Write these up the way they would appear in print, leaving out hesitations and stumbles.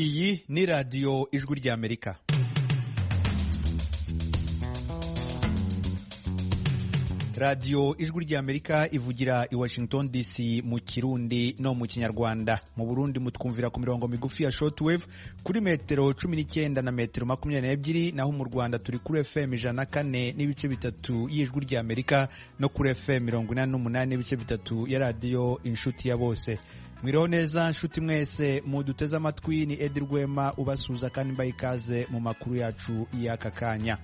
Iyi ni radiyo ijwi ry'Amerika. Radiyo ijwi ry'Amerika ivugira i Washington DC mu Kirundi no mu Kinyarwanda. Mu Burundi mutwumvira ku mirongo migufi ya shortwave kuri metero 19 na metero 22, naho mu Rwanda turi kuri FM 104 n'ibice bitatu y'ijwi ry'Amerika no kuri FM 88 n'ibice bitatu ya radiyo Inshuti ya Bose. Mwiriho neza nshuti mwese muduteze amatwi, ni Edi Rwema ubasuza kandi mbaye ikaze mu makuru yacu y'aka kanya.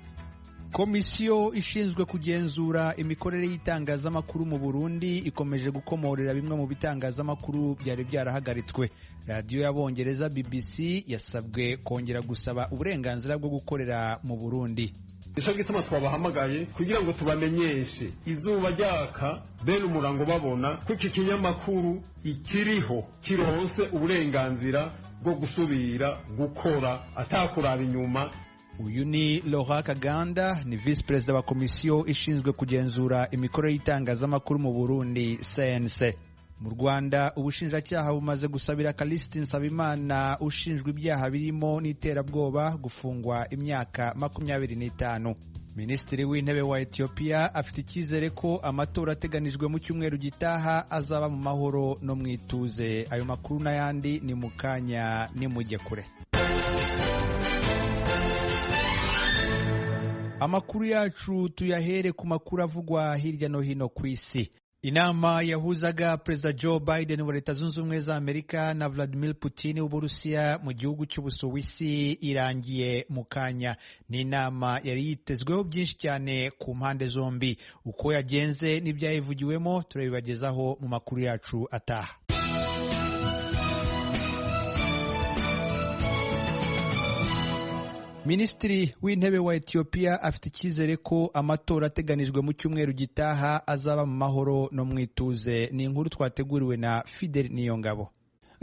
Komisiyo ishinzwe kugenzura imikorere y'itangazamakuru mu Burundi ikomeje gukomorera bimwe mu bitangazamakuru byari byarahagaritswe. Radiyo y'Abongereza BBC yasabwe kongera gusaba uburenganzira bwo gukorera mu Burundi. Nico gituma twabahamagaye kugira ngo tubamenyeshe izuba ryaka bene umurango babona ko iki kinyamakuru ikiriho kironse uburenganzira bwo gusubira gukora atakuraba inyuma. Uyu ni Laurent Kaganda, ni Vice President wa Komisiyo ishinzwe kugenzura imikorere y'itangazamakuru mu Burundi CNC. Mu Rwanda ubushinjacyaha bumaze gusabira Callixte Nsabimana ushinjwe ibyaha birimo n'iterabwoba gufungwa imyaka 25. Minisitiri w'intebe wa Ethiopia afite icyizere ko amatora ateganijwe mu cyumweru gitaha azaba mu mahoro no mu ituze. Ayo makuru n'ayandi ni mu kanya nimujye kure. Amakuru yacu tuyahere ku makuru avugwa hirya no hino ku isi. Inama yahuzaga Perezida Joe Biden wa Leta Zunze Ubumwe za Amerika na Vladimir Putin w'Uburusiya mu gihugu cy'Ubusuwisi irangiye mu kanya. Ni inama yari yitezweho byinshi cyane ku mpande zombi. Uko yagenze n'ibyayivugiwemo turabibagezaho mu makuru yacu ataha. Minisitiri w'intebe wa Ethiopia afite icyizere ko amatora ateganijwe mu cyumweru gitaha azaba mu mahoro no mu ituze. Ni inkuru twateguriwe na Fidel Niyongabo.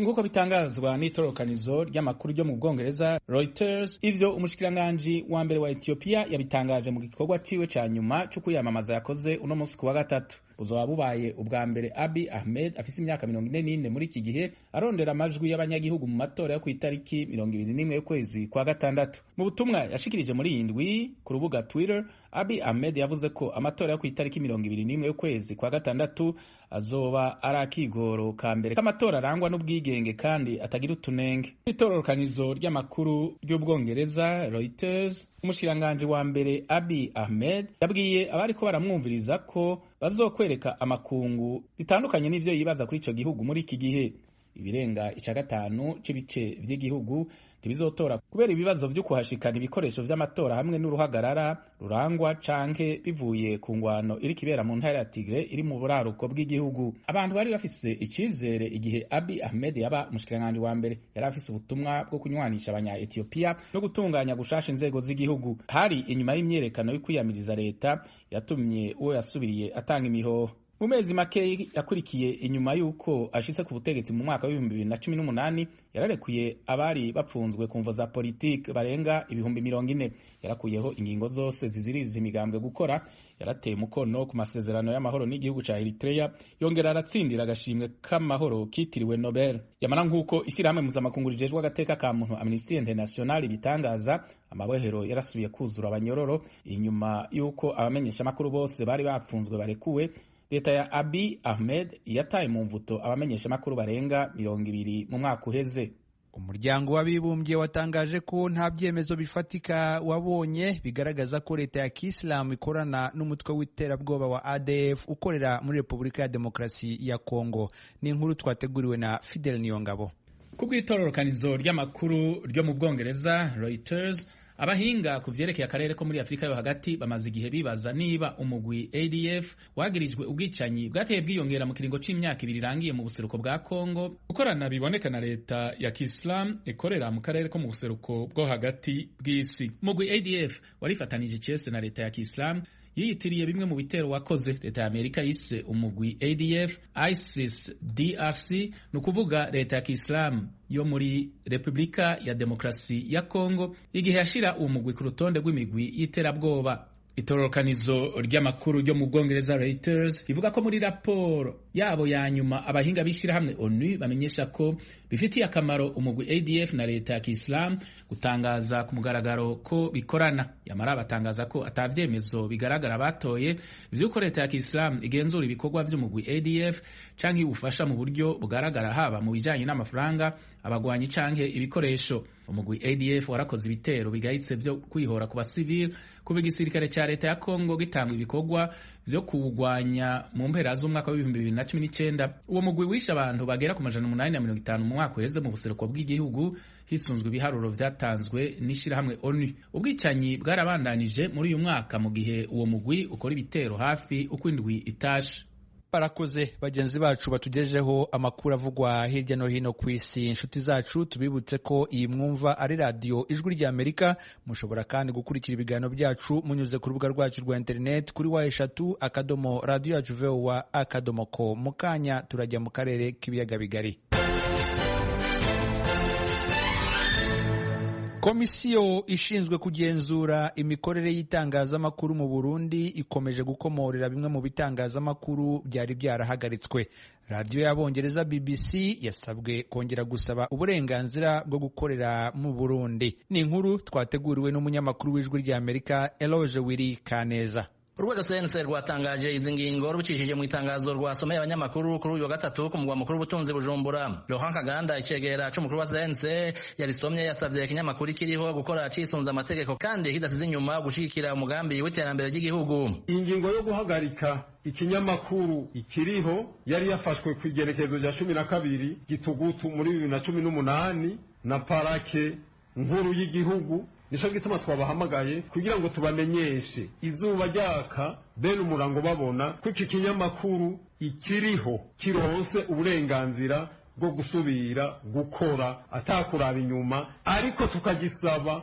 Nguko bitangazwa n'itorokanizo ry'amakuru ryo mu Bwongereza Reuters, ivyo umushikiranganji wa mbere wa Ethiopia yabitangaje mu gikorwa ciwe ca nyuma cyo kuyamamaza yakoze uno munsi ku wa gatatu. Buzoba bubaye ubwa mbere Abiy Ahmed afise imyaka 44 muri iki gihe arondera amajwi y'abanyagihugu mu matora yo ku itariki 21 y'ukwezi kwa gatandatu. Mu butumwa yashikirije muri indwi ku rubuga Twitter, Abiy Ahmed yavuze ko amatora yo ku itariki 21 y'ukwezi kwa gatandatu azoba ari akigoro ka mbere k'amatora arangwa n'ubwigenge kandi atagira utunenge. Itororokanizo ry'amakuru ry'Ubwongereza Reuters, umushikiranganji wa mbere Abiy Ahmed yabwiye abari ko baramwumviriza ko bazokwereka amakungu bitandukanye n'ivyo yibaza kuri ico gihugu muri iki gihe. Ibirenga 1/5 c'ibice vy'igihugu ntibizotora kubera ibibazo vyo kuhashikana ibikoresho vy'amatora hamwe n'uruhagarara rurangwa canke bivuye ku ngwano iri kibera mu ntara ya Tigre iri mu buraruko bw'igihugu. Abantu bari bafise icizere igihe Abiy Ahmed yaba umushikiranganje wa mbere. Yari afise ubutumwa bwo kunywanisha abanya Ethiopia no gutunganya gushasha inzego z'igihugu. Hari inyuma y'imyerekano yo kwiyamiriza leta yatumye uwo yasubiriye atanga imihoho. Mu mezi make yakurikiye inyuma y'uko ashitse ku butegetsi mu mwaka wa 2018 yararekuye abari bapfunzwe ku mvo za politike barenga 40,000. Yarakuyeho ingingo zose ziziriza imigambwe gukora. Yarateye umukono ku masezerano y'amahoro n'igihugu ca Eritrea, yongera aratsindira agashimwe k'amahoro kitiriwe Nobel. Yamara nk'uko ishyirahamwe mpuzamakungu rijejwe agateka ka muntu Amnesty International bitangaza, amabohero yarasubiye kuzura abanyororo inyuma y'uko abamenyesha makuru bose bari bapfunzwe barekuwe. Leta ya Abiy Ahmed yataye mu mvuto abamenyesha makuru barenga 200 mu mwaka uheze. Umuryango w'abibumbye watangaje ko nta byemezo bifatika wabonye bigaragaza ko leta ya Kisilamu ikorana n'umutwe w'iterabwoba wa ADF ukorera muri Repubulika ya Demokarasi ya Kongo. Ni inkuru twateguriwe na Fidel Niyongabo. Kubw'itororokanizo ry'amakuru ryo mu Bwongereza Reuters, abahinga ku vyerekeye akarere ko muri Afrika yo hagati bamaze igihe bibaza niba umugwi ADF wagirijwe ubwicanyi bwateye bwiyongera mu kiringo c'imyaka 2 irangiye mu buseruko bwa Kongo gukorana biboneka na leta ya Kisilamu ikorera mu karere ko mu buseruko bwo hagati bw'isi. Umugwi ADF warifatanije cese na leta ya Kisilamu yiyitiriye bimwe mu bitero wakoze. Leta ya Amerika yise umugwi ADF ISIS DRC, nukuvuga leta ya Kisilamu yo muri Repubulika ya Demokarasi ya Kongo, igihe yashira umugwi ku rutonde rw'imigwi y'iterabwoba. Itororokanizo ry'amakuru ryo mu Bwongereza Reuters rivuga ko muri raporo yabo ya nyuma abahinga b'ishirahamwe ONU bamenyesha ko bifitiye akamaro umugwi ADF na leta ya Kiislamu gutangaza ku mugaragaro ko bikorana. Yamara batangaza ko atavyemezo bigaragara batoye vy'uko leta ya Kiislamu igenzura ibikorwa vy'umugwi ADF canke ubufasha mu buryo bugaragara haba mu bijanye n'amafaranga, abagwanyi canke ibikoresho. Umugwi ADF warakoze ibitero bigayitse vyo kwihora ku basivili kuva igisirikare ca leta ya Kongo gitanga ibikorwa vyo kuwugwanya mu mpera z'umwaka wa 2019. Uwo mugwi wishe abantu bagera ku 850 mu mwaka uheze mu buseruko bw'igihugu hisunzwe ibiharuro vyatanzwe n'ishirahamwe ONU. Ubwicanyi bwarabandanije muri uyu mwaka mu gihe uwo mugwi ukora ibitero hafi uko indwi itashe. Barakoze bagenzi bacu batugejeho amakuru avugwa hirya no hino ku isi. Inshuti zacu tubibutse ko iyi mwumva ari radio Ijwi rya Amerika. Mushobora kandi gukurikira ibiganiro byacu munyuze ku rubuga rwacu rwa internet kuri wa3.radio@voa.com. Mukanya turajya mu karere k'ibiyaga bigari. Komisiyo ishinzwe kugenzura imikorere y'itangazamakuru mu Burundi ikomeje gukomorera bimwe mu bitangazamakuru byari byarahagaritswe. Radio y'Abongereza BBC yasabwe kongera gusaba uburenganzira bwo gukorera mu Burundi. Ni inkuru twateguriwe n'umunyamakuru w'Ijwi rya Amerika Eloge Wiri Kaneza. Urwego CNC rwatangaje izi ngingo rubicishije mu itangazo rwasomeye abanyamakuru kuri uyu wa gatatu ku mugwa mukuru w'ubutunzi Bujumbura. Laurent Kaganda icegera c'umukuru wa CNC yarisomye yasavye ikinyamakuru kiriho gukora cisunza amategeko kandi kidasize inyuma gushigikira umugambi w'iterambere ry'igihugu. Ingingo yo guhagarika ikinyamakuru ikiriho yari yafashwe ku igerekezo rya 12 Gitugutu muri 2018 na parake nkuru y'igihugu. Nisho gituma twabahamagaye kugira ngo tubamenyeshe izuba ryaka bene umurango babona ko iki kinyamakuru ikiriho kironse uburenganzira bwo gusubira gukora atakuraba inyuma, ariko tukagisaba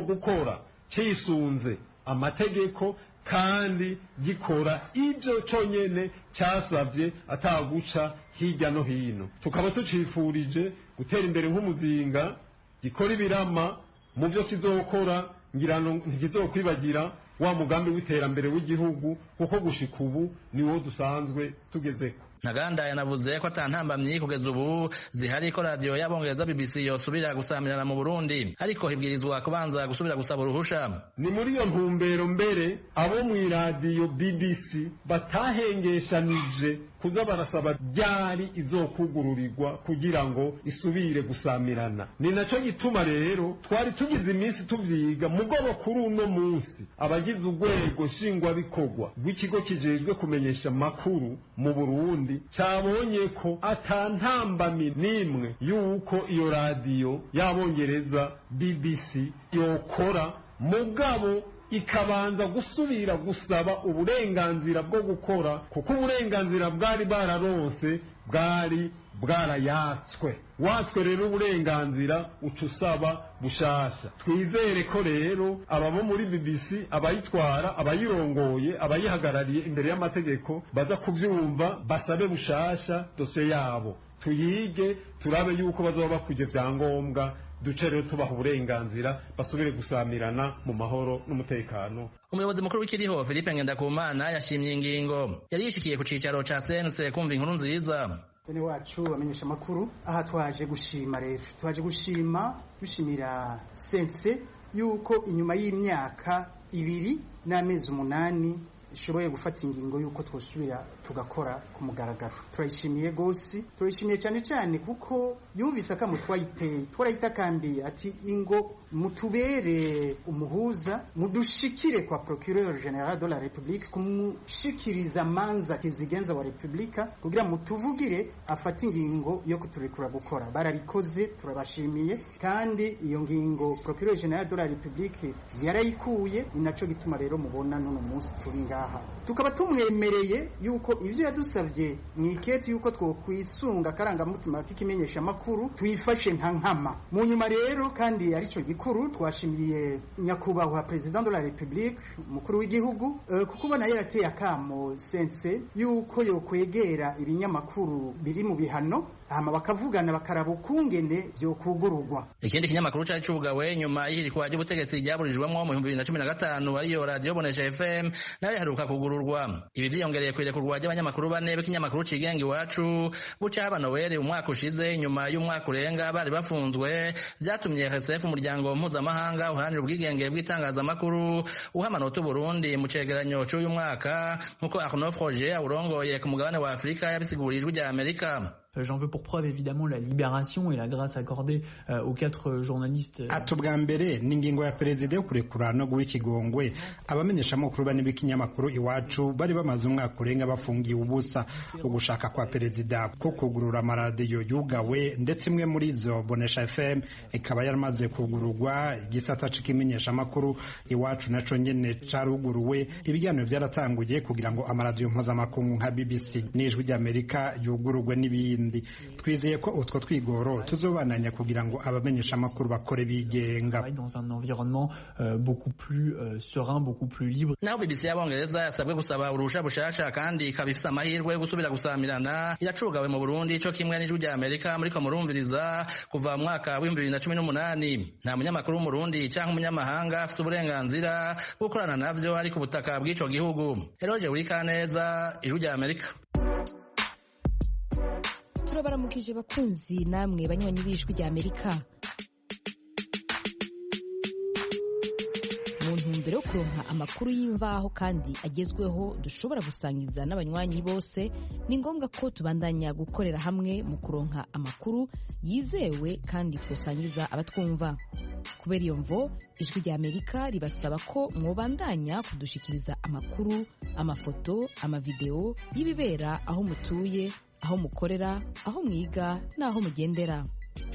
gukora cisunze amategeko kandi gikora ibyo conyene cyasavye ataguca hirya no hino. Tukaba tucifurije gutera imbere nk'umuzinga gikora ibirama mu byo kizokora, ngirano ntikizokwibagira wa mugambi w'iterambere w'igihugu kuko gushika ubu niwo dusanzwe tugezeko. Ntaganda yanavuze ko atantambamyi kugeza ubu zihari ko radio y'Abongereza BBC yosubira gusamirana mu Burundi, ariko hibwirizwa kubanza gusubira gusaba uruhusha. Ni muri iyo ntumbero mbere abo mu radio BBC batahengeshanije kuza barasaba ryari izokugururirwa kugira ngo isubire gusamirana. Ni naco gituma rero twari tugize iminsi tuvyiga mugobo kuri uno munsi abagize urwego nshingwa bikorwa rw'ikigo kijejwe kumenyesha makuru mu Burundi cabonye ko atantambami nimwe yuko iyo radio y'Abongereza BBC yokora, mugabo ikabanza gusubira gusaba uburenganzira bwo gukora kuko uburenganzira bwari bararonse bwari bwarayatswe. Watswe rero uburenganzira utusaba bushasha. Twizere ko rero ababo muri BBC abayitwara, abayirongoye, abayihagarariye imbere y'amategeko baza kuvyumva basabe bushasha dosiye yabo, tuyige turabe yuko bazoba bakuje vyangombwa, duce rero tubaha uburenganzira basubire gusamirana mu mahoro n'umutekano. Umuyobozi mukuru w'ikiriho Philippe Ngendakumana yashimye ingingo yari yishikiye ku cicaro ca CNC kumva inkuru nziza. Bene wacu bamenyesha makuru, aha twaje gushima rero, twaje gushimira CNC yuko inyuma y'imyaka 2 n'amezi 8 ishoboye gufata ingingo yuko twosubira tugakora ku mugaragaro. Turayishimiye gose, turayishimiye cyane kuko yumvise akamu twarayitakambye ati ingo mutubere umuhuza, mudushikire kwa procureur general de la République, kumushikiriza manza kizigenza wa Republika kugira mutuvugire afata ingingo yo kuturekura gukora. Barabikoze, turabashimiye, kandi iyo ngingo procureur general de la République yarayikuye. Inaco gituma rero mubona none munsi turi ngaha, tukaba tumwemereye yuko ivyo yadusavye mwiketi yuko twokwisunga karangamutima k'ikimenyesha makuru tuyifashe nta nkama. Mu nyuma rero kandi arico gikuru twashimiye nyakubahwa president de la République, mukuru w'igihugu, kuko ubona yarateye akamo CNC yuko yokwegera ibinyamakuru biri mu bihano hama bakavugana bakaraba ukungene byo kugururwa. Ikindi kinyamakuru cari cugawe nyuma y'ihirikwa ry'ubutegetsi ryaburijwemwo mu 2015 ariyo radio Bonesha FM nayo yaheruka kugururwa. Ibi vyiyongereye kwirekurwa ry'abanyamakuru bane b'ikinyamakuru cigenga Iwacu buca haba Noel umwaka ushize nyuma y'umwaka urenga bari bafunzwe, vyatumye RSF umuryango mpuzamahanga uharanira ubwigenge bw'itangazamakuru uha amanota Burundi mu cegeranyo c'uyu mwaka nkuko Arnaud Froger awurongoye ku mugabane wa Afrika yabisiguriye ijwi rya Amerika. J'en veux pour preuve évidemment la libération et la grâce accordée aux 4 journalistes. Atubwa mbere n'ingingo ya perezida yo kurekura no guha ikigongwe abamenyesha amakuru bane b'ikinyamakuru Iwacu bari bamaze umwaka urenga bafungiye ubusa. Ugushaka kwa perezida ko kugurura amaradiyo yugawe ndetse imwe muri zo Bonesha FM ikaba yaramaze kugururwa. Igisata c'ikimenyesha amakuru Iwacu naco nyene caruguruwe. Ibiganiro byaratanguye kugira ngo amaradiyo mpuzamakungu nka BBC n'ijwi ry'Amerika yugururwe n'ibindi. Twizeye ko utwo twigoro tuzobananya kugira ngo abamenyesha amakuru bakore bigenga dans un environnement beaucoup plus serein, beaucoup plus libre. Naho BBC y'Abongereza yasabwe gusaba urusha bushasha kandi ikabifisa amahirwe yo gusubira gusamirana iracugawe mu Burundi co kimwe n'ijwi rya Amerika muri ko murumviriza kuva mu mwaka wa 2018. Nta munyamakuru w'Umurundi canke umunyamahanga afite uburenganzira bwo gukorana navyo ari ku butaka bw'ico gihugu. Eroje Urikaneza, ijwi rya Amerika. Turabaramukije bakunzi namwe banywanyi b'ijwi rya Amerika. Mu ntumbero yo kuronka amakuru y'imvaho kandi agezweho dushobora gusangiza n'abanywanyi bose, ni ngombwa ko tubandanya gukorera hamwe mu kuronka amakuru yizewe kandi twosangiza abatwumva. Kubera iyo mvo, ijwi rya Amerika ribasaba ko mwobandanya kudushikiriza amakuru, amafoto, amavideo y'ibibera aho mutuye, aho mukorera, aho mwiga n'aho mugendera.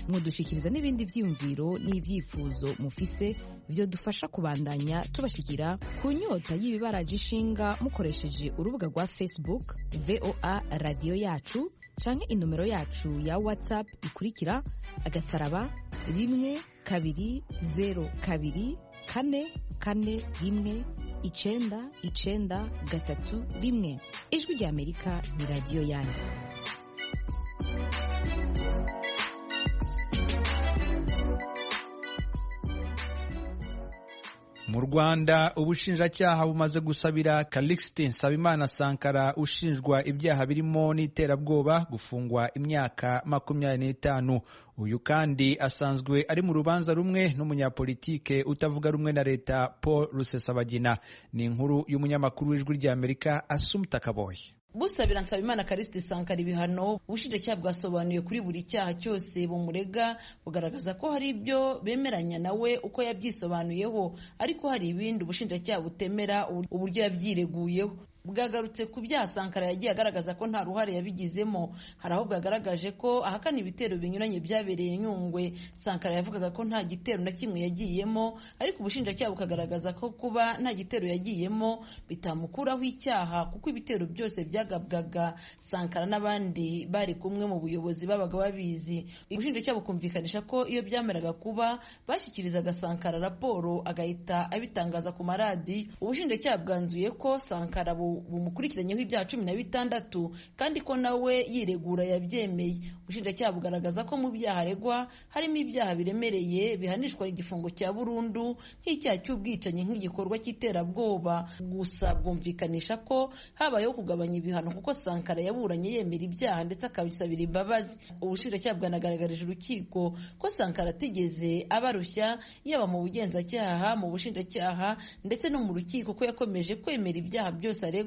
Mwodushikiriza n'ibindi vyiyumviro n'ivyifuzo mufise vyo dufasha kubandanya tubashikira ku nyota y'ibibaraje ishinga mukoresheje urubuga rwa Facebook VOA Radio Yacu canke inomero yacu ya WhatsApp ikurikira *1204241 Ijwi rya Amerika ni radio yanyu. Mu Rwanda ubushinjacyaha bumaze gusabira Calixte Nsabimana Sankara ushinjwa ibyaha birimo n'iterabwoba gufungwa imyaka 25. Uyu kandi asanzwe ari mu rubanza rumwe n'umunyapolitike utavuga rumwe na leta Paul Rusesabagina. Ni inkuru y'umunyamakuru w'ijwi rya Amerika Assumpta Kaboyi. Busabira Nsabimana Calixte Sankara ibihano, ubushinjacyaha bwasobanuye kuri buri cyaha cyose bumurega, bugaragaza ko hari ibyo bemeranya nawe uko yabyisobanuyeho, ariko hari ibindi ubushinjacyaha butemera uburyo yabyireguyeho. Bwagarutse ku byaha Sankara yagiye agaragaza ko nta ruhare yabigizemo. Hari aho bwagaragaje ko ahakana ibitero binyuranye byabereye Nyungwe. Sankara yavugaga ko nta gitero na kimwe yagiyemo, ariko ubushinjacyaha bukagaragaza ko kuba nta gitero yagiyemo bitamukuraho icyaha, kuko ibitero byose byagabwaga Sankara n'abandi bari kumwe mu buyobozi babaga babizi. Ubushinjacyaha bukumvikanisha ko iyo byameraga kuba bashyikirizaga Sankara raporo agahita abitangaza ku maradi. Ubushinjacyaha bwanzuye ko Sankara bumukurikiranyeho ibyaha 16 kandi ko nawe yiregura yabyemeye. Ubushinjacyaha bugaragaza ko mu byaha aregwa harimo ibyaha biremereye bihanishwa igifungo cya burundu nk'icyaha cy'ubwicanyi nk'igikorwa cy'iterabwoba. Gusa bwumvikanisha ko habayeho kugabanya ibihano kuko Sankara yaburanye yemera ibyaha ndetse akabisabira imbabazi. Ubushinjacyaha bwanagaragarije urukiko ko Sankara atigeze abarushya, yaba mu bugenzacyaha, mu bushinjacyaha ndetse no mu rukiko, ko yakomeje kwemera ibyaha byose aregwa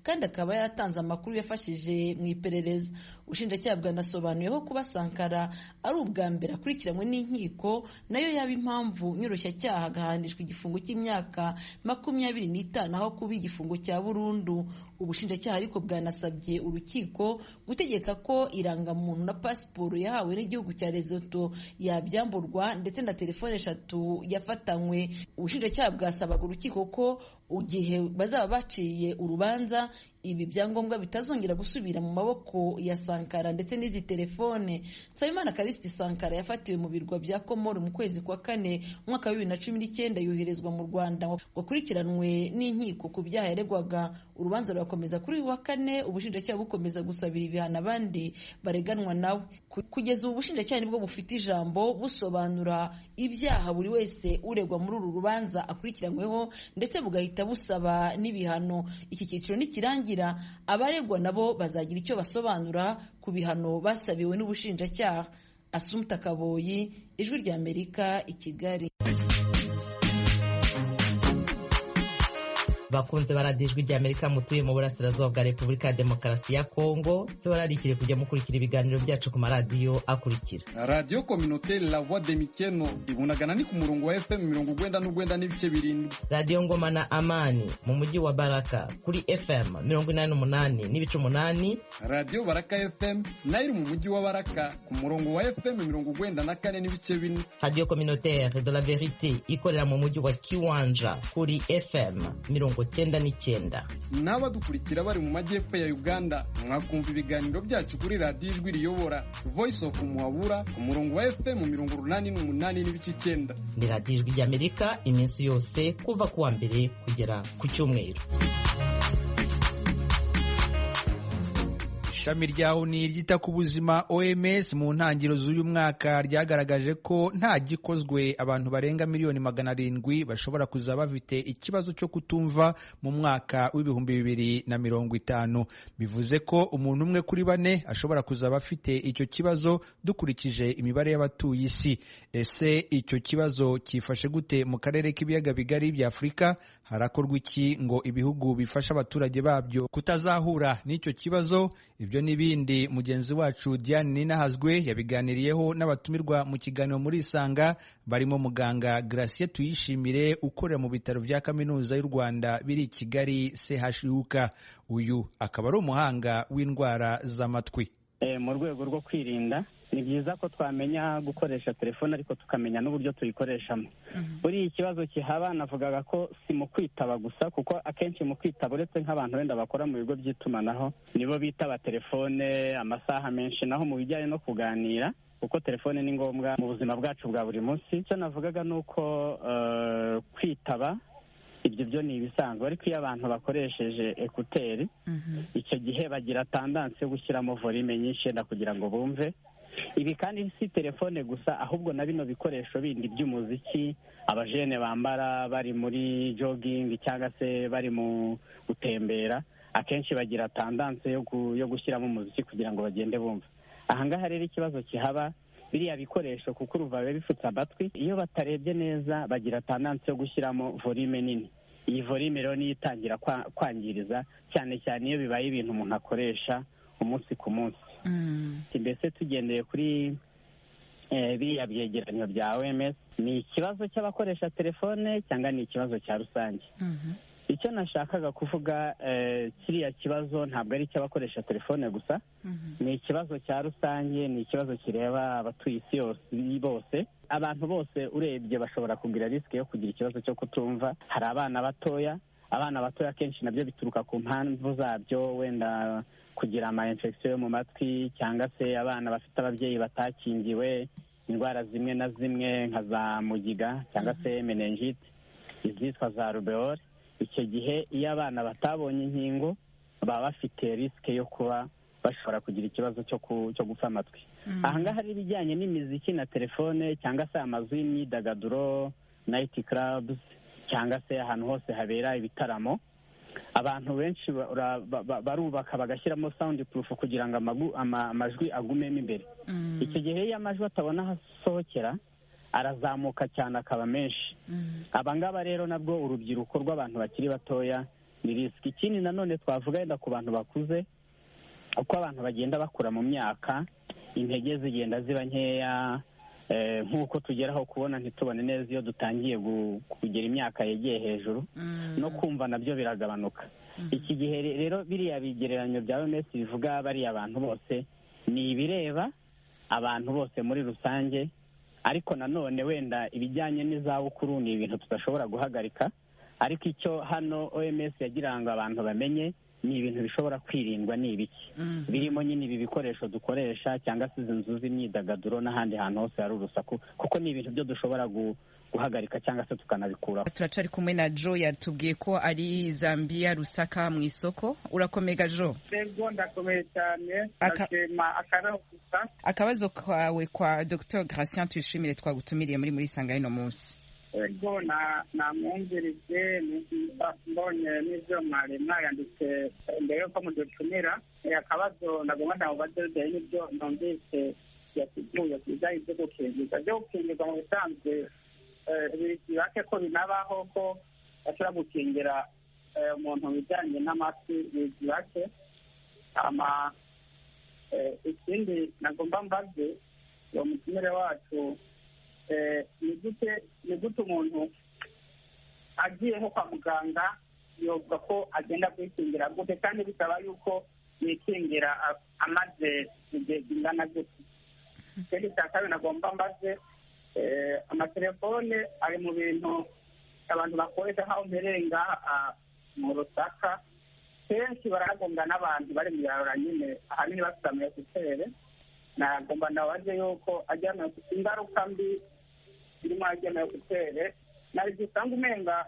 kandi akaba yaratanze amakuru yafashije mu iperereza. Ubushinjacyaha bwanasobanuyeho kuba Sankara ari ubwa mbere akurikiranywe n'inkiko, nayo yaba impamvu nyoroshya agahanishwa igifungo cy'imyaka 25 aho kuba igifungo cya burundu. Ubushinjacyaha ariko bwanasabye urukiko gutegeka ko irangamuntu na pasiporo yahawe n'igihugu cya Lesotho yabyamburwa ndetse na telefone 3 yafatanywe. Ubushinjacyaha bwasabaga urukiko ko igihe bazaba baciye urubanza ibi byangombwa bitazongera gusubira mu maboko ya Sankara ndetse n'izi telefone. Nsabimana Callixte Sankara yafatiwe mu birwa bya Komoro mu kwezi kwa kane umwaka wa 2019 yoherezwa mu Rwanda ngo akurikiranwe n'inkiko ku byaha yaregwaga. Urubanza rurakomeza kuri uyu wa kane, ubushinjacyaha bukomeza gusabira ibihano abandi bareganwa nawe. Kugeza ubu ubushinjacyaha nibwo bufite ijambo busobanura ibyaha buri wese uregwa muri uru rubanza akurikiranyweho ndetse bugahita busaba n'ibihano. Iki cyiciro nikirangira abaregwa nabo bazagira icyo basobanura ku bihano basabiwe n'ubushinjacyaha. Assumpta Kaboyi, Ijwi rya Amerika, i Kigali. bakunze baradijwi rya Amerika mutuye mu burasirazuba bwa Repubulika ya Demokarasi ya Kongo, tubararikire kujya mukurikira ibiganiro byacu ku maradiyo akurikira: Radio Communautaire La Voix de Mikeno ibunagana ni ku murongo wa FM 99 n'ibice 7, Radio Ngoma na Amani mu mujyi wa Baraka kuri FM 88 n'ibice 8, Radio Baraka FM nayo mu mujyi wa Baraka ku murongo wa FM 94 n'ibice 4, Radio Communautaire de la Verite ikorera mu mujyi wa Kiwanja kuri FM 99. N'abadukurikira bari mu majyepfo ya Uganda mwakumva ibiganiro byacu kuri Radio Ijwi Riyobora Voice of Muhabura ku murongo wa FM 88 n'ibice 9. Ni Radio Ijwi rya Amerika iminsi yose kuva kuwa mbere kugera ku cyumweru. Ishami rya ONU ryita ku buzima OMS mu ntangiriro z'uyu mwaka ryagaragaje ko nta gikozwe abantu barenga miliyoni 700 bashobora kuzaba bafite ikibazo cyo kutumva mu mwaka w'ibihumbi 2050. Bivuze ko umuntu umwe kuri 4 ashobora kuzaba afite icyo kibazo dukurikije imibare y'abatuye isi. Ese icyo kibazo cyifashe gute mu karere k'ibiyaga bigari bya Afurika? Harakorwa iki ngo ibihugu bifasha abaturage babyo kutazahura n'icyo kibazo? Ibyo n'ibindi mugenzi wacu Diane Ninahazwe yabiganiriyeho n'abatumirwa mu kiganiro muri Isanga, barimo muganga Gracie Tuyishimire ukorera mu bitaro bya Kaminuza y'u Rwanda biri i Kigali CHUK. Uyu akaba ari umuhanga w'indwara z'amatwi. Mu rwego rwo kwirinda ni byiza ko twamenya gukoresha telefone ariko tukamenya n'uburyo tuyikoreshamo. Buri ikibazo kihaba navugaga ko si mu kwitaba gusa, kuko akenshi mu kwitaba uretse nk'abantu wenda bakora mu bigo by'itumanaho nibo bitaba telefone amasaha menshi, naho mu bijyanye no kuganira kuko telefone ni ngombwa mu buzima bwacu bwa buri munsi. Icyo navugaga ni uko kwitaba ibyo byo ni ibisanzwe, ariko iyo abantu bakoresheje ekuteri icyo gihe bagira tandansi yo gushyiramo volume nyinshi yenda kugira ngo bumve. Ibi kandi si telefone gusa, ahubwo na bino bikoresho bindi by'umuziki abajene bambara bari muri jogging cyangwa se bari mu gutembera, akenshi bagira tandansi yo gushyiramo umuziki kugira ngo bagende bumva. Ahangaha rero ikibazo kihaba biriya bikoresho kuko uruva biba bifutse amatwi, iyo batarebye neza bagira tandansi yo gushyiramo volume nini. Iyi volume rero niyo itangira kwangiriza, cyane cyane iyo bibaye ibintu umuntu akoresha umunsi ku munsi. Mbese tugendeye kuri biriya byegeranyo bya OMS, ni ikibazo cy'abakoresha telefone cyangwa ni ikibazo cya rusange? Icyo nashakaga kuvuga, kiriya kibazo ntabwo ari icy'abakoresha telefone gusa, ni ikibazo cya rusange, ni ikibazo kireba abatuye isi yose bose. Abantu bose urebye bashobora kugira risike yo kugira ikibazo cyo kutumva. Hari abana batoya kenshi nabyo bituruka ku mpamvu zabyo, wenda kugira ama infection yo mu matwi, cyangwa se abana bafite ababyeyi batakingiwe indwara zimwe na zimwe nka za mugiga cyangwa se meningite, izitwa za rubeole. Icyo gihe iyo abana batabonye inkingo baba bafite risike yo kuba bashobora kugira ikibazo cyo gupfa amatwi. Ahangaha hari ibijyanye n'imiziki na telefone cyangwa se amazu y'imyidagaduro, night clubs, cyangwa se ahantu hose habera ibitaramo. Abantu benshi barubaka bagashyiramo sound proof kugira ngo amajwi agumemo imbere. Icyo gihe iyo amajwi atabona aho asohokera arazamuka cyane akaba menshi. Abangaba rero nabwo urubyiruko rw'abantu bakiri batoya ni risiki. Ikindi nanone twavuga yenda ku bantu bakuze, uko abantu bagenda bakura mu myaka intege zigenda ziba nkeya, nk'uko tugeraho kubona ntitubone neza iyo dutangiye kugera imyaka yegeye hejuru, no kumva nabyo biragabanuka. Iki gihe rero biriya bigereranyo bya OMS bivuga bariya abantu bose ni ibireba abantu bose muri rusange, ariko nanone wenda ibijyanye n'izabukuru ni ibintu tudashobora guhagarika. ariko icyo hano OMS yagira ngo abantu bamenye ni ibintu bishobora kwirindwa ni ibiki birimo nyine ibi bikoresho dukoresha cyangwa se izi nzu z'imyidagaduro n'ahandi hantu hose hari urusaku kuko ni ibintu byo dushobora guhagarika cyangwa se tukanabikuraho. Turacari kumwe na Jo yatubwiye ko ari Zambia Rusaka mu isoko. Urakomega Jo? Yego ndakomeye cyane ndashima akaruhuka. Akabazo kawe kwa Dr Gratien Tuyishimire twagutumiriye muri Sangano munsi. Ego namwumvirije mbonye n'ibyo mwari mwayanditse mbere yuko mudutumira akabazo ndagomba ndamubaze bijyanye n'ibyo numvise yasiguye ku bijyanye byo gukingirwa mu bisanzwe bibake ko binabaho ko bashobora gukingira umuntu bijyanye n'amatwi bibake ikindi nagomba mbaze uwo mutumire wacu ni gute umuntu agiye nko kwa muganga yovuga ko agenda kwikingira gute kandi bisaba yuko yikingira amaze igihe kingana gute. Ikindi cya kabiri nagomba mbaze amatelefone ari mu bintu abantu bakoresha nk'aho mperenga mu Rusaka kenshi barahagombwa n'abantu bari mu yarura nyine ahanini bafite amekutere nagomba ndabaze yuko ajyana ingaruka mbi irimo agenewe gutere nabyo usanga umenga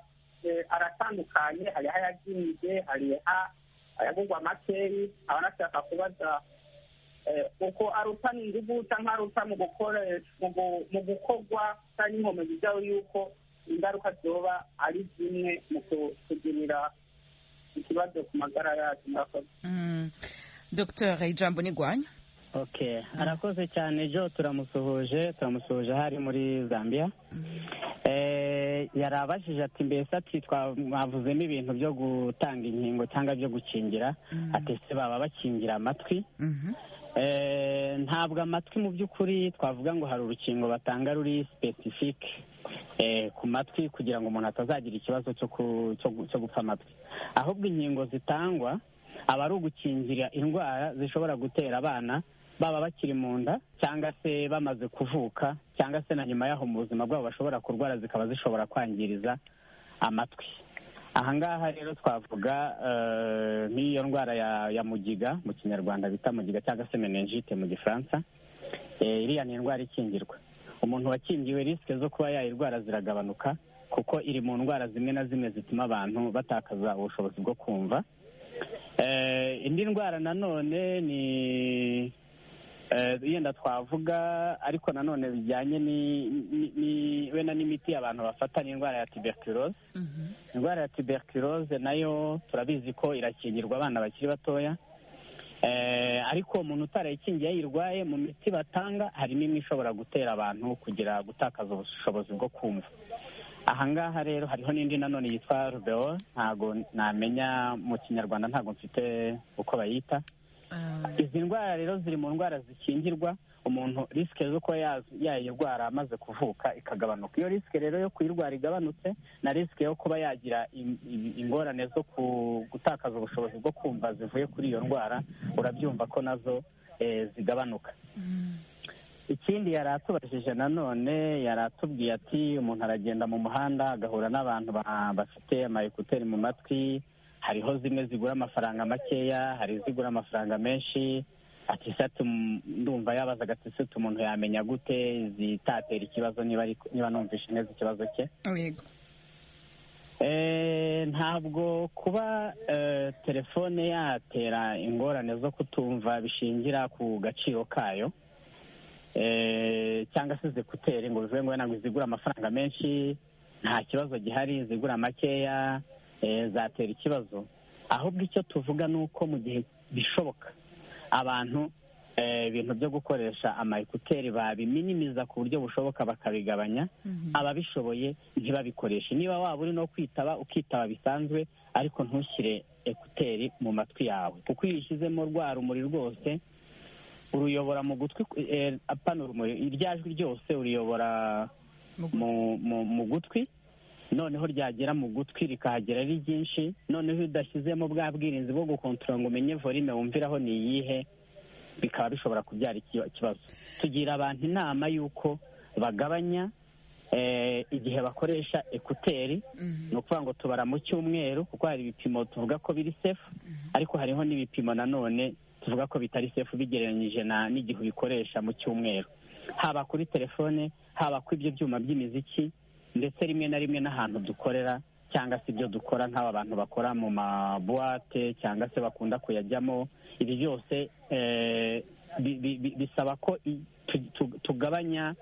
aratandukanye hari ayagiye hari ayagurwa makeyi abanashaka kubaza uko arutana ingufu cyangwa aruta mu gukorwa cyangwa inkomezi zawe yuko ingaruka zoba ari zimwe mu kugirira ikibazo ku magara yacu murakoze. Dr Ijambo Nigwanya. Okay, arakoze cyane Jo turamusuhuje hari muri Zambia. Yarabashije ati mbese ati twavuzemo ibintu byo gutanga inkingo cyangwa byo gukingira ati se baba bakingira amatwi. Ntabwo amatwi mu by'ukuri twavuga ngo hari urukingo batanga ruri specific ku matwi kugira ngo umuntu atazagira ikibazo cyo gupfa amatwi, ahubwo inkingo zitangwa aba ari ugukingira indwara zishobora gutera abana baba bakiri mu nda cyangwa se bamaze kuvuka cyangwa se na nyuma y'aho mu buzima bwabo bashobora kurwara zikaba zishobora kwangiriza amatwi. Ahangaha rero twavuga nk'iyo ndwara ya mugiga mu kinyarwanda bita mugiga cyangwa se meningite mu gifaransa. Iriya ni indwara ikingirwa, umuntu wakingiwe risike zo kuba yayirwara ziragabanuka kuko iri mu ndwara zimwe na zimwe zituma abantu batakaza ubushobozi bwo kumva. Indi ndwara nanone ni yenda twavuga ariko nanone bijyanye wenda n'imiti abantu bafata n'indwara ya tuberculose. Indwara ya tuberculose nayo turabizi ko irakingirwa abana bakiri batoya, ariko umuntu utarayikingiye yayirwaye mu miti batanga harimo imwe ishobora gutera abantu kugira gutakaza ubushobozi bwo kumva. Ahangaha rero hariho n'indi nanone yitwa rubeole, ntago namenya mu kinyarwanda, ntago mfite uko bayita. Izi ndwara rero ziri mu ndwara zikingirwa, umuntu risike zo kuba yayirwara amaze kuvuka ikagabanuka. Iyo risike rero yo kuyirwara igabanutse na risike yo kuba yagira ingorane zo gutakaza ubushobozi bwo kumva zivuye kuri iyo ndwara urabyumva ko nazo zigabanuka. Ikindi yari atubajije nanone, yari atubwiye ati umuntu aragenda mu muhanda agahura n'abantu bafite amayekuteri mu matwi, hariho zimwe zigura amafaranga makeya, hari izigura amafaranga menshi. Ati se ndumva yabazaga ati se umuntu yamenya gute zitatera ikibazo niba numvishe neza ikibazo cye. Yego. Ntabwo kuba telefone yatera ingorane zo kutumva bishingira ku gaciro kayo, cyangwa se zikutera ngo bivuge ngo ntabwo zigura amafaranga menshi nta kibazo gihari, zigura makeya zatera ikibazo. Ahubwo icyo tuvuga ni uko mu gihe bishoboka abantu ibintu byo gukoresha amayekuteri babiminimiza ku buryo bushoboka bakabigabanya, ababishoboye ntibabikoreshe. Niba waba uri no kwitaba ukitaba bisanzwe, ariko ntushyire ekuteri mu matwi yawe, kuko iyo ushyizemo rwa rumuri rwose uruyobora mu gutwi, apana urumuri, irya jwi ryose uriyobora mu gutwi, noneho ryagera mu gutwi rikahagera ari ryinshi, noneho iyo udashyizemo bwa bwirinzi bwo gukontorora ngo umenye volume wumviraho ni iyihe, bikaba bishobora kubyara ikibazo. Tugira abantu inama y'uko bagabanya igihe bakoresha ekuteri ni ukuvuga ngo tubara mu cyumweru kuko hari ibipimo tuvuga ko biri sefu ariko hariho n'ibipimo nanone tuvuga ko bitari sefu bigereranyije n'igihe ubikoresha mu cyumweru, haba kuri telefone, haba kuri ibyo byuma by'imiziki, ndetse rimwe na rimwe n'ahantu dukorera cyangwa se ibyo dukora nk'aba bantu bakora mu mabuwate cyangwa se bakunda kuyajyamo. Ibi byose bisaba ko tugabanya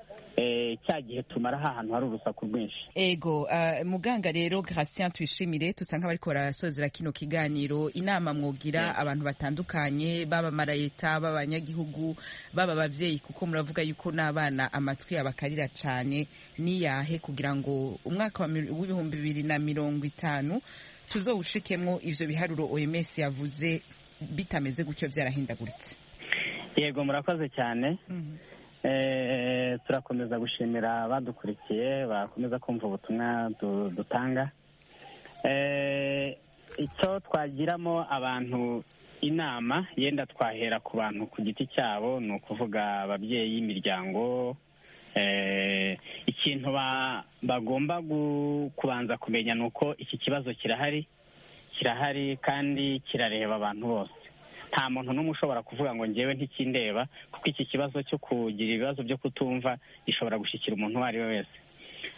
cya gihe tumara ahantu hari urusaku rwinshi. Ego muganga rero Gratien Tuyishimire, tusa nk'abariko barasozera kino kiganiro, inama mwogira abantu batandukanye, baba marayeta, baba abanyagihugu, baba abavyeyi, kuko muravuga yuko n'abana amatwi abakarira cane, niyahe kugira ngo umwaka w'ibihumbi 2050 tuzowushikemwo ivyo biharuro OMS yavuze bitameze gutyo vyarahindaguritse? Yego, murakoze cyane. Turakomeza gushimira abadukurikiye bakomeza kumva ubutumwa dutanga. Icyo twagiramo abantu inama, yenda twahera ku bantu ku giti cyabo, ni ukuvuga ababyeyi, imiryango. Ikintu bagomba kubanza kumenya ni uko iki kibazo kirahari kandi kirareba abantu bose. Nta muntu n'umwe ushobora kuvuga ngo njyewe ntikindeba, kuko iki kibazo cyo kugira ibibazo byo kutumva gishobora gushyikira umuntu uwo ari we wese.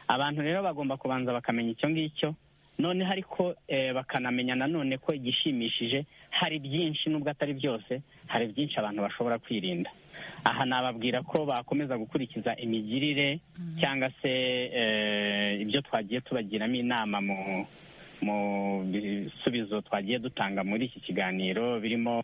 Abantu rero bagomba kubanza bakamenya icyo ngicyo, noneho ariko bakanamenya nanone ko igishimishije hari byinshi, nubwo atari byose, hari byinshi abantu bashobora kwirinda. Aha nababwira ko bakomeza gukurikiza imigirire cyangwa se ibyo twagiye tubagiramo inama mu bisubizo twagiye dutanga muri iki kiganiro, birimo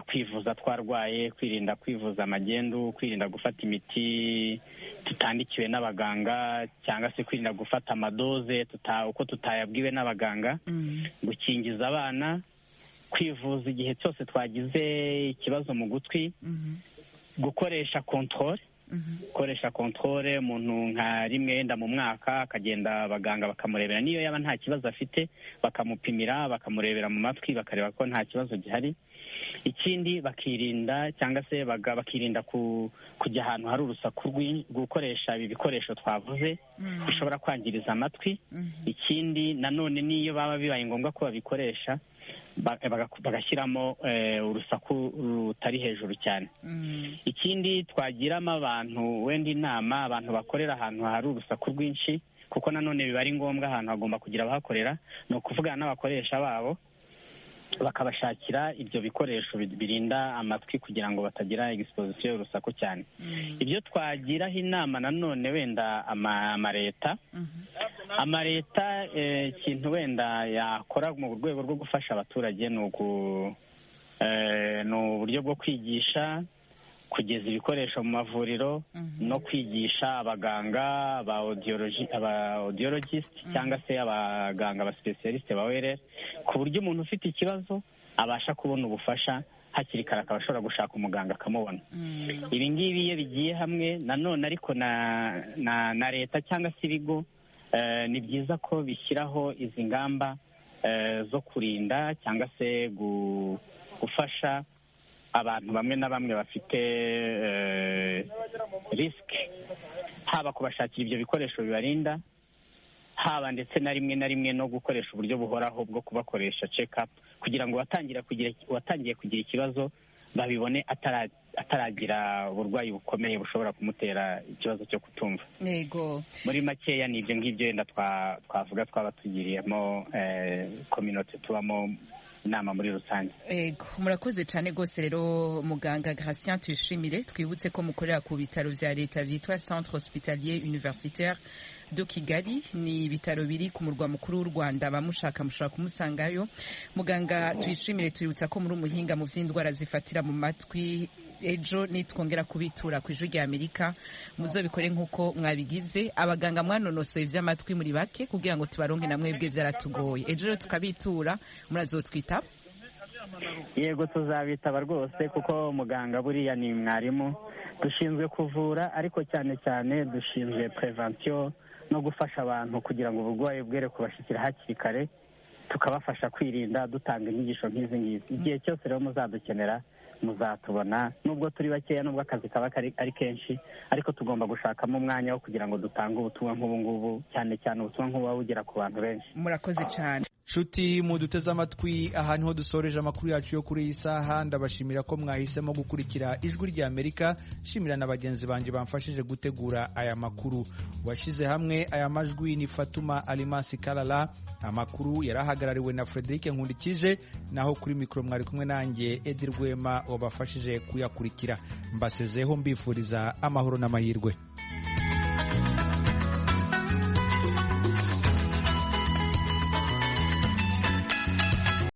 kwivuza twarwaye, kwirinda kwivuza magendu, kwirinda gufata imiti tutandikiwe n'abaganga, cyangwa se kwirinda gufata amadoze uko tutayabwiwe n'abaganga, gukingiza abana, kwivuza igihe cyose twagize ikibazo mu gutwi, gukoresha kontrole umuntu nka rimwe wenda mu mwaka akagenda abaganga bakamurebera, niyo yaba nta kibazo afite bakamupimira, bakamurebera mu matwi bakareba ko nta kibazo gihari. Ikindi bakirinda cyangwa se bakirinda kujya ahantu hari urusaku gukoresha ibi bikoresho twavuze bishobora kwangiriza amatwi. Ikindi nanone niyo baba bibaye ngombwa ko babikoresha bagashyiramo urusaku rutari hejuru cyane. Ikindi twagiramo abantu wenda inama, abantu bakorera ahantu hari urusaku rwinshi, kuko nanone biba ari ngombwa, ahantu hagomba kugira abahakorera, ni ukuvugana n'abakoresha babo bakabashakira ibyo bikoresho birinda amatwi kugira ngo batagira exposition y'urusaku cyane. Ibyo twagiraho inama nanone wenda amareta ikintu wenda yakora mu rwego rwo gufasha abaturage ni uburyo bwo kwigisha, kugeza ibikoresho mu mavuriro, no kwigisha abaganga, aba audiologist cyangwa se abaganga ba specialiste ba ORL, ku buryo umuntu ufite ikibazo abasha kubona ubufasha hakiri kare, akaba ashobora gushaka umuganga akamubona. Ibi ngibi iyo bigiye hamwe nanone ariko na leta cyangwa se ibigo, ni byiza ko bishyiraho izi ngamba zo kurinda cyangwa se gufasha abantu bamwe na bamwe bafite risike, haba kubashakira ibyo bikoresho bibarinda, haba ndetse na rimwe no gukoresha uburyo buhoraho bwo kubakoresha check up, kugira ngo watangiye kugira ikibazo babibone ataragira uburwayi bukomeye bushobora kumutera ikibazo cyo kutumva. Yego, muri makeya ni ibyo ngibyo wenda twavuga twaba tugiriyemo community tubamo inama muri rusange. Yego, murakoze cyane rwose rero muganga Gratien Tuyishimire. Twibutse ko mukorera ku bitaro vya leta vyitwa Centre Hospitalier Universitaire de Kigali, ni ibitaro biri ku murwa mukuru w'u Rwanda. Bamushaka mushobora kumusangayo. Muganga Tuyishimire, twibutsa ko muri umuhinga mu vy'indwara zifatira mu matwi. Ejo nitwongera kubitura ku Ijwi rya Amerika muzobikore nk'uko mwabigize. Abaganga mwanonosoye ivy'amatwi muri bake kugira ngo tubaronke na mwebwe vyaratugoye. Ejo rero tukabitura, murazotwita? Yego, tuzabitaba rwose, kuko muganga buriya ni mwarimu. Dushinzwe kuvura, ariko cyane cyane dushinzwe prevention no gufasha abantu kugira ngo uburwayi bwere kubashikira hakiri kare, tukabafasha kwirinda dutanga inyigisho nk'izi ngizi. Igihe cyose rero muzadukenera muzatubona, nubwo turi bakeya, nubwo akazi kaba ari kenshi, ariko tugomba gushakamo umwanya wo kugira ngo dutange ubutumwa nk'ubu ngubu, cyane cyane ubutumwa nk'ubu bugera ku bantu benshi. Murakoze cyane nshuti muduteze amatwi. aha niho dusoreje amakuru yacu yo kuri iyi saha. ndabashimira ko mwahisemo gukurikira Ijwi rya Amerika. shimira na bagenzi banjye bamfashije gutegura aya makuru. washyize hamwe aya majwi ni Fatuma Alimasi Kalala. amakuru yarahagarariwe na Frederic Nkundikije, naho kuri mikoro mwari kumwe nanjye Edi Rwema wabafashije kuyakurikira. mbasezeho mbifuriza amahoro n'amahirwe.